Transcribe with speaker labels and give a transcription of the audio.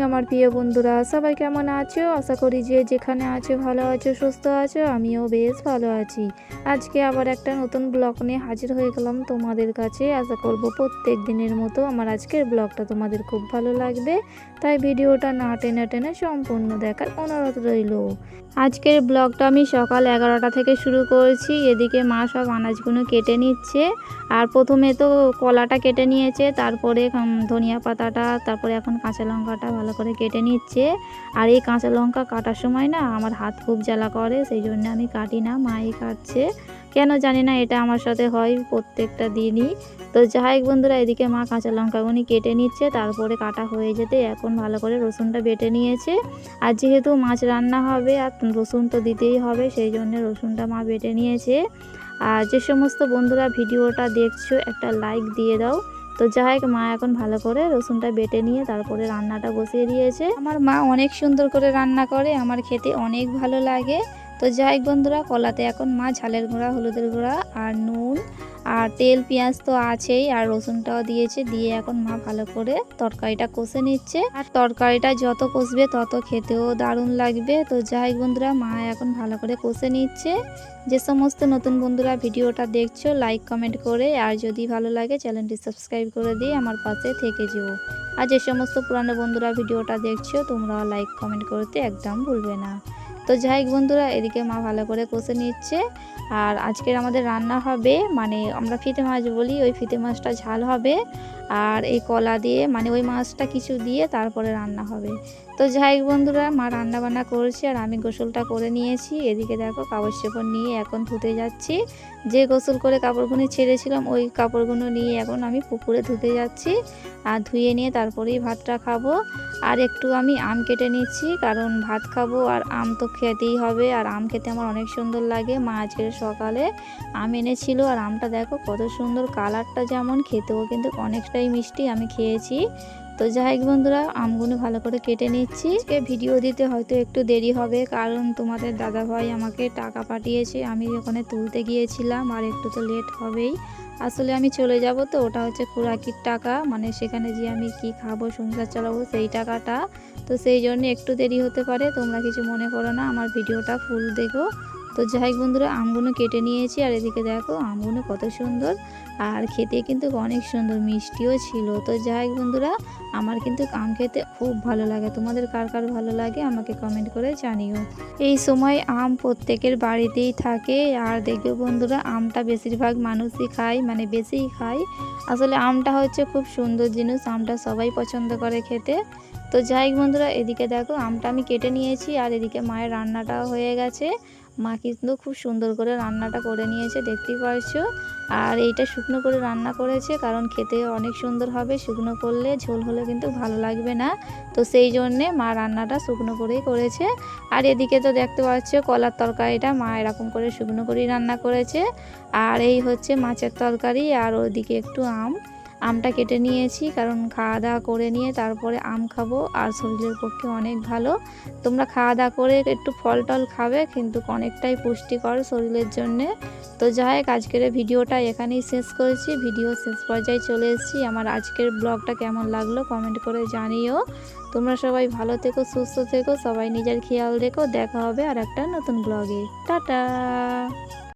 Speaker 1: আমার প্রিয় বন্ধুরা, সবাই কেমন আছো? আশা করি যে যেখানে আছো ভালো আছো, সুস্থ আছো। আমিও বেশ ভালো আছি। আজকে আবার একটা নতুন ব্লগ নিয়ে হাজির হয়ে গেলাম তোমাদের কাছে। আশা করব প্রত্যেক দিনের মতো আমার আজকের ব্লগটা তোমাদের খুব ভালো লাগবে, তাই ভিডিওটা না টেনে টেনে সম্পূর্ণ দেখার অনুরোধ রইল। আজকের ব্লগটা আমি সকাল 11টা থেকে শুরু করেছি। এদিকে মা সব আনাজগুলো কেটে নিচ্ছে। আর প্রথমে তো কলাটা কেটে নিয়েছে, তারপরে ধনিয়া পাতাটা, তারপরে এখন কাঁচা লঙ্কাটা ভালো করে কেটে নিচ্ছে। আর এই কাঁচা লঙ্কা কাটার সময় না আমার হাত খুব জ্বালা করে, সেই জন্য আমি কাটি না, মাই কাটছে। কেন জানি না, এটা আমার সাথে হয় প্রত্যেকটা দিনই। তো যাই হোক বন্ধুরা, এদিকে মা কাঁচা লঙ্কাগুলি কেটে নিচ্ছে, তারপরে কাটা হয়ে যেতে এখন ভালো করে রসুনটা বেটে নিয়েছে। আর যেহেতু মাছ রান্না হবে আর রসুন তো দিতেই হবে, সেই জন্য রসুনটা মা বেটে নিয়েছে। আর যে সমস্ত বন্ধুরা ভিডিওটা দেখছো একটা লাইক দিয়ে দাও। তো যাই হোক, মা এখন ভালো করে রসুনটা বেটে নিয়ে তারপরে রান্নাটা বসিয়ে দিয়েছে। আমার মা অনেক সুন্দর করে রান্না করে, আমার খেতে অনেক ভালো লাগে। তো যাই হোক বন্ধুরা, কলাতে এখন মা ঝালের গুঁড়া, হলুদের গুঁড়া আর নুন আর তেল পেঁয়াজ তো আছেই, আর রসুনটাও দিয়েছে। দিয়ে এখন মা ভালো করে তরকারিটা কষে নিচ্ছে। আর তরকারিটা যত কষবে তত খেতেও দারুণ লাগবে। তো যাই হোক বন্ধুরা, মা এখন ভালো করে কষে নিচ্ছে। যে সমস্ত নতুন বন্ধুরা ভিডিওটা দেখছো লাইক কমেন্ট করে, আর যদি ভালো লাগে চ্যানেলটি সাবস্ক্রাইব করে দিয়ে আমার পাশে থেকে যেও। আর যে সমস্ত পুরানো বন্ধুরা ভিডিওটা দেখছো তোমরা লাইক কমেন্ট করতে একদম ভুলবে না। তো যাই হোক বন্ধুরা, এদিকে মা ভালো করে কষে নিচ্ছে। আর আজকের আমাদের রান্না হবে, মানে আমরা ফিতে মাছ বলি, ওই ফিতে মাছটা ঝাল হবে। আর এই কলা দিয়ে, মানে ওই মাছটা কিছু দিয়ে তারপরে রান্না হবে। তো যাই হোক বন্ধুরা, মা রান্না বান্না করছে আর আমি গোসলটা করে নিয়েছি। এদিকে দেখো কাপড় চোপড় নিয়ে এখন ধুতে যাচ্ছি। যে গোসল করে কাপড়গুলো ছেড়েছিলাম ওই কাপড়গুলো নিয়ে এখন আমি পুকুরে ধুতে যাচ্ছি। আর ধুয়ে নিয়ে তারপরেই ভাতটা খাবো। আর একটু আমি আম কেটে নিচ্ছি, কারণ ভাত খাবো আর আম তো খেতেই হবে। আর আম খেতে আমার অনেক সুন্দর লাগে। মা আজকের সকালে আম এনেছিল, আর আমটা দেখো কত সুন্দর কালারটা, যেমন খেতেও কিন্তু অনেকটাই মিষ্টি, আমি খেয়েছি। তো যাই হোক বন্ধুরা, আমগুলো ভালো করে কেটে নিচ্ছি। ভিডিও দিতে হয়তো একটু দেরি হবে, কারণ তোমাদের দাদাভাই আমাকে টাকা পাঠিয়েছে, আমি ওখানে তুলতে গিয়েছিলাম, আর একটু তো লেট হবেই। আসলে আমি চলে যাব, তো ওটা হচ্ছে খুরাকির টাকা, মানে সেখানে যে আমি কি খাবো, সংসার চালাবো, সেই টাকাটা। তো সেই জন্য একটু দেরি হতে পারে, তোমরা কিছু মনে করো না, আমার ভিডিওটা ফুল দেখো। তো যাই হোক বন্ধুরা, আমগুলো কেটে নিয়েছি। আর এদিকে দেখো আমগুলো কত সুন্দর, আর খেতে কিন্তু অনেক সুন্দর, মিষ্টিও ছিল। তো যাই হোক বন্ধুরা, আমার কিন্তু আম খেতে খুব ভালো লাগে। তোমাদের কার কার ভালো লাগে আমাকে কমেন্ট করে জানিও। এই সময় আম প্রত্যেকের বাড়িতেই থাকে। আর দেখবে বন্ধুরা, আমটা বেশিরভাগ মানুষই খায়, মানে বেশিই খায়। আসলে আমটা হচ্ছে খুব সুন্দর জিনিস, আমটা সবাই পছন্দ করে খেতে। তো যাই হোক বন্ধুরা, এদিকে দেখো আমটা আমি কেটে নিয়েছি, আর এদিকে মায়ের রান্নাটাও হয়ে গেছে। মা কিন্তু খুব সুন্দর করে রান্নাটা করে নিয়েছে, দেখতেই পারছো। আর এইটা শুকনো করে রান্না করেছে, কারণ খেতে অনেক সুন্দর হবে। শুকনো করলে ঝোল হলে কিন্তু ভালো লাগবে না, তো সেই জন্যে মা রান্নাটা শুকনো করেই করেছে। আর এদিকে তো দেখতে পাচ্ছ কলার তরকারিটা মা এরকম করে শুকনো করেই রান্না করেছে। আর এই হচ্ছে মাছের তরকারি, আর ওদিকে একটু আমটা কেটে নিয়েছি, কারণ খাওয়া দাওয়া করে নিয়ে তারপরে আম খাবো, আর শরীরের পক্ষে অনেক ভালো। তোমরা খাওয়া দাওয়া করে একটু ফল টল খাবে, কিন্তু অনেকটাই পুষ্টিকর শরীরের জন্যে। তো যাই হোক, আজকের ভিডিওটা এখানেই শেষ করেছি। ভিডিও শেষ পর্যায়ে চলে এসেছি। আমার আজকের ব্লগটা কেমন লাগলো কমেন্ট করে জানিও। তোমরা সবাই ভালো থেকো, সুস্থ থেকো, সবাই নিজের খেয়াল রেখো। দেখা হবে আর একটা নতুন ব্লগে। টাটা।